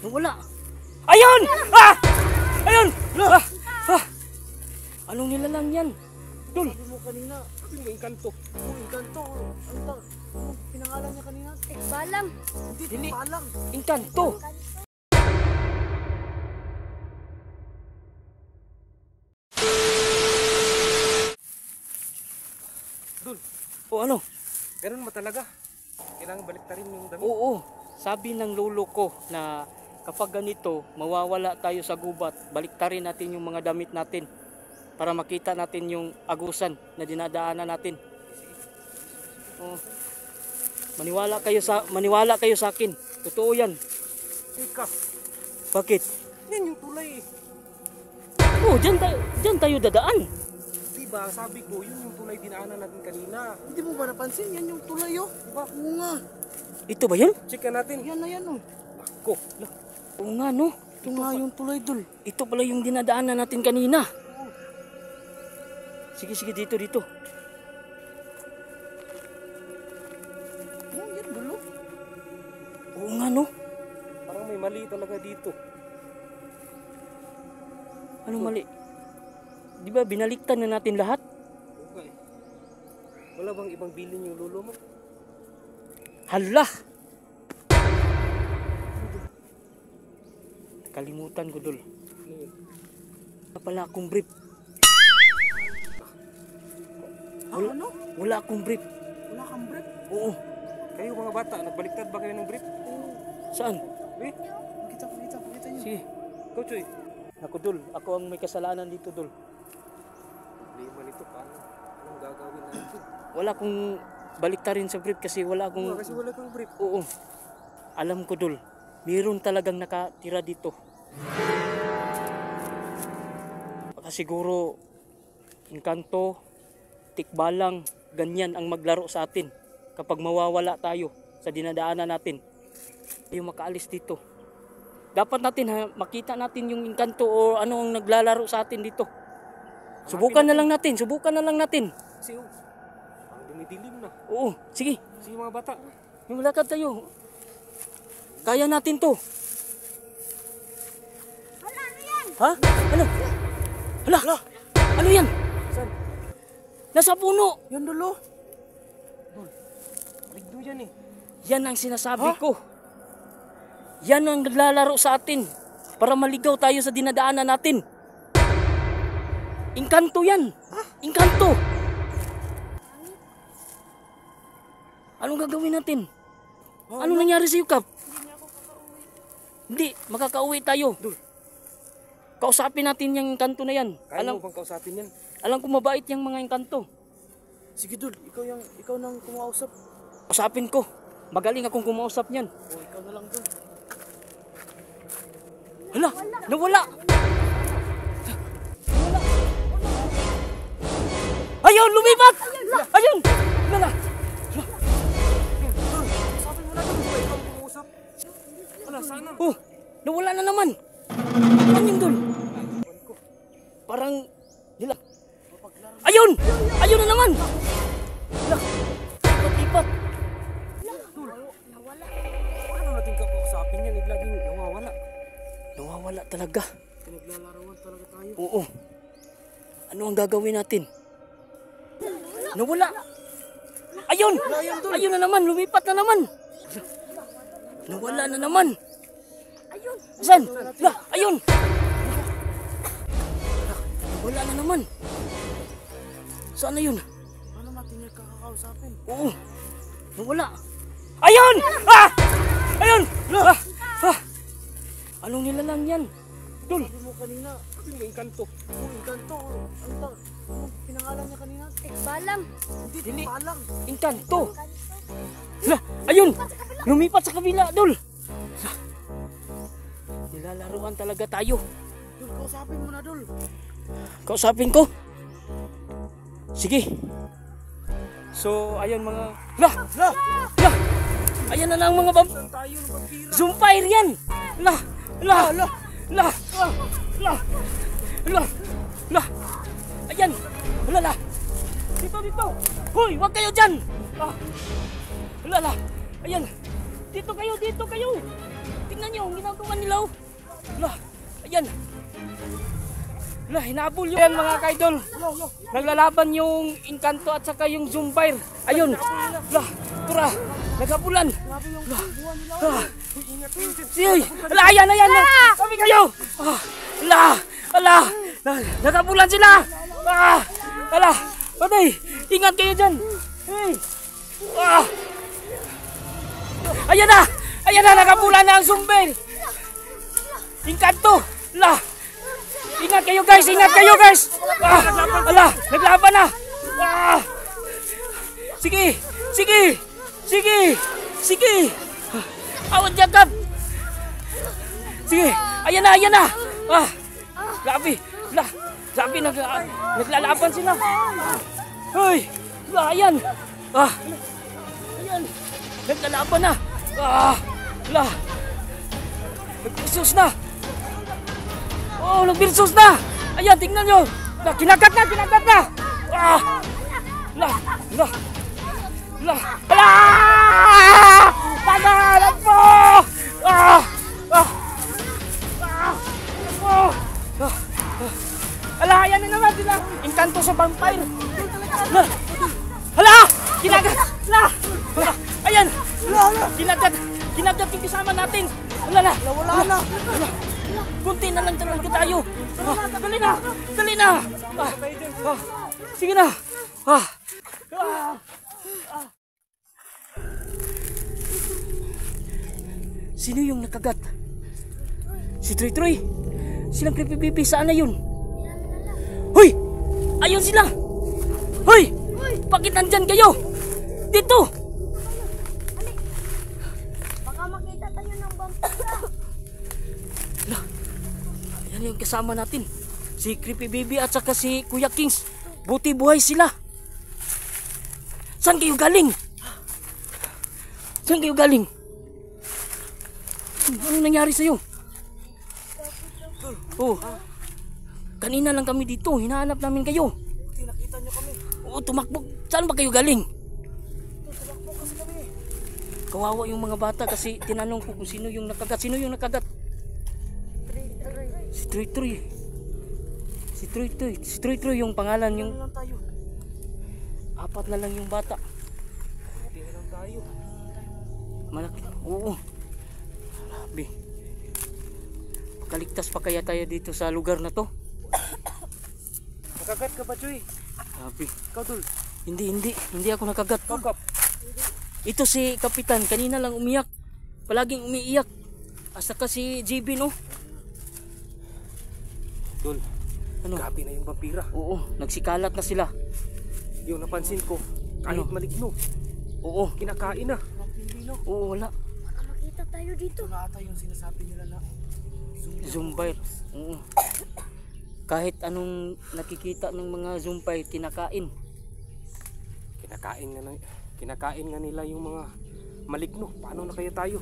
Nawala. Ayun! Ah! Ayun! Ah! Ah! Anong nilalang yan? Dul! Sabi mo kanina, sabi mo engkanto. Oh, engkanto. Ano pinangalan niya kanina? Tikbalang. Hindi, Dili. palang. Engkanto! Dul, O ano? ganun ba talaga? Kailangan balik ta rin yung damit. Oo. Sabi ng lolo ko na kapag ganito, mawawala tayo sa gubat. Baliktarin natin yung mga damit natin para makita natin yung agusan na dinadaanan natin. Oh. Maniwala kayo sa akin. Totoo 'yan. Ika, Bakit? yan yung tulay eh. Oh, diyan tayo dadaan. Diba, sabi ko, yun yung tulay dinaanan natin kanina. Hindi mo ba napansin? Yan yung tulay oh. Diba? Oo nga. Ito ba 'yun? Check natin. Yan na yan oh. Ako. Oo nga no. Ito nga yung tulay dul. Ito pala yung dinadaanan natin kanina. Sige dito. Oh, yan dulo. Oo nga no. Parang may mali talaga dito. Anong mali? Di ba binaliktad na natin lahat? Okay. Wala bang ibang bilin yung lolo mo? Hala! Kalimutan ko, Dol. Wala pala akong brief. Ano? Wala akong brief. Wala kang brief? Oo. Kayo mga bata, nagbaliktad ba kayo ng brief? Saan? Eh, Pakita nyo. Sige. Coach, eh. Ako, Dol. Ako ang may kasalanan dito, Dol. Problema nito, paano? Anong gagawin natin? Wala akong baliktarin sa brief kasi wala akong... Kasi wala kang brief. Oo. Alam ko, Dol. Mayroon talagang nakatira dito. Baka siguro, engkanto, tikbalang, ganyan ang maglaro sa atin kapag mawawala tayo sa dinadaanan natin. Tayo makaalis dito. Dapat natin makita natin yung engkanto o ano ang naglalaro sa atin dito. Subukan na lang natin. Kasi, ang dumidilim na. Oo, sige. Sige mga bata. Yung lakad tayo. Kaya natin to. Hala, ano yan? Ha? Ano? Hala! Ano yan? Saan? Nasa puno! Yan dulo. Rigdo yan eh. Yan ang sinasabi ko. Yan ang naglalaro sa atin para maligaw tayo sa dinadaanan natin. Engkanto yan. Engkanto. Anong gagawin natin? Ano nangyari sa iyo, Kap? Hindi, makakauwi tayo. Kausapin natin yung engkanto na yan. Kaya mo bang kausapin yan? Alam ko mabait yung mga engkanto. Sige dul, ikaw nang kumausap. Kausapin ko. Magaling akong kumausap niyan. O ikaw na lang dul. Hala, nawala. Ayun, lumipat. Ayun. Wala. Kausapin mo na ito. Ba ikaw ang kumusap? Wala, sana. Oh, nawala na naman. Ano yung dul? Parang nila. Ayun! Ayun na naman! Hala, lipat-lipat. Nawala. Paano natin kakausapin yan? Laging nawawala. Nawawala talaga. Pinaglalarawan talaga tayo. Oo. Ano ang gagawin natin? Nawala. Ayun! Ayun na naman, lumipat na naman. Nawala na naman. Ayun. Saan? Hala, ayun! Nawala na naman. Saan na yun? Paano natin yung kakakausapin? Oo. Nawala. Ayun! Ah! Ayun! Ah! Ah! Anong nilalang yan? Dul! Sabi mo kanina, Sabi mo engkanto. oh, engkanto. Ano pinangalan niya kanina? Tikbalang. Hindi, palang. Engkanto! Hala! Ayun! Lumipat sa kabila, Dul! Hala. Nilalaruan talaga tayo. Dul, kausapin mo na dul. Kausapin ko. Sige. So, ayun mga... Hala! Hala! Hala! Ayan na lang mga Saan tayo ng vampira? Zoomfire yan! Hala! Hala! Hala! Hala! Hala! Hala! Hala! Ayan! Hala! Hala! Dito! Hoy! Huwag kayo dyan! Ah! Hala! Hala! Ayan! Dito kayo! tingnan nyo, ang ginagawa nila oh. Lah, ayan. Lah, hinabol yun. Ayan mga kaidol. Naglalaban yung Encanto at saka yung Zumbair. Ayun. Lah, tura. Naghabulan. Lah. Sige. Ala, ayan. Kami kayo. Ala. Naghabulan sila. Ala. Patay. Ingat kayo dyan. Hey. Ayan na. Naghabulan na ang Zumbair. Encanto. Lah. Ingat kayo guys. Ala, naglaban na. Sige. Awat jagab. Sige, ayan na. Grabe. Grabe naglalaban sila. Hoy, ayan. Ayan. Naglalaban na. Nagbisos na. Nagbisos na. Ayan, tingnan nyo. Kinagat na. Tagalan po! Ala, ayan na naman sila. Encanto sa vampire. Ala! Kinagat! Ayan! Kinagat yung kasama natin. Wala na. Kunti na lang talaga tayo. Dali na. Sige na. Sino yung nakagat? Si Troy. Silang creepy baby, saan na yun? Hoy! Ayun sila! Hoy! Bakit nandyan kayo? Dito! Baka makita tayo ng vampira. Yan yung kasama natin. Si Creepy Baby at saka si Kuya Kings. Buti buhay sila. Saan kayo galing? Ano nangyari sa'yo? Kanina lang kami dito. Hinahanap namin kayo. Buti nakita nyo kami. Tumakbo. Saan ba kayo galing? Tumakbo kasi kami. Kawawa yung mga bata kasi tinanong ko kung sino yung nakagat. Sino yung nakagat? Si Troy yung pangalan yung Ano lang tayo? 4 na lang yung bata. Buti na lang tayo. Malaki. Oo. Grabe. Pagkaligtas pa kaya tayo dito sa lugar na to? Nakagat ka ba, Choy? Grabe. Ikaw, Dul. Hindi ako nakagat. Kap. Ito si Kapitan, kanina lang umiyak. Palaging umiiyak. Asa ka si JB, no? Dul, Ano? grabe na yung vampira. Oo, nagsikalat na sila. Yung napansin ko, kahit Ano? maligno, Oo. kinakain na. Oo, wala. Baka makita tayo dito. Ito na ata yung sinasabi nila na Zumbair. Oo. Kahit anong nakikita ng mga Zumbair, kinakain. kinakain nga nila yung mga maligno. Paano na kaya tayo?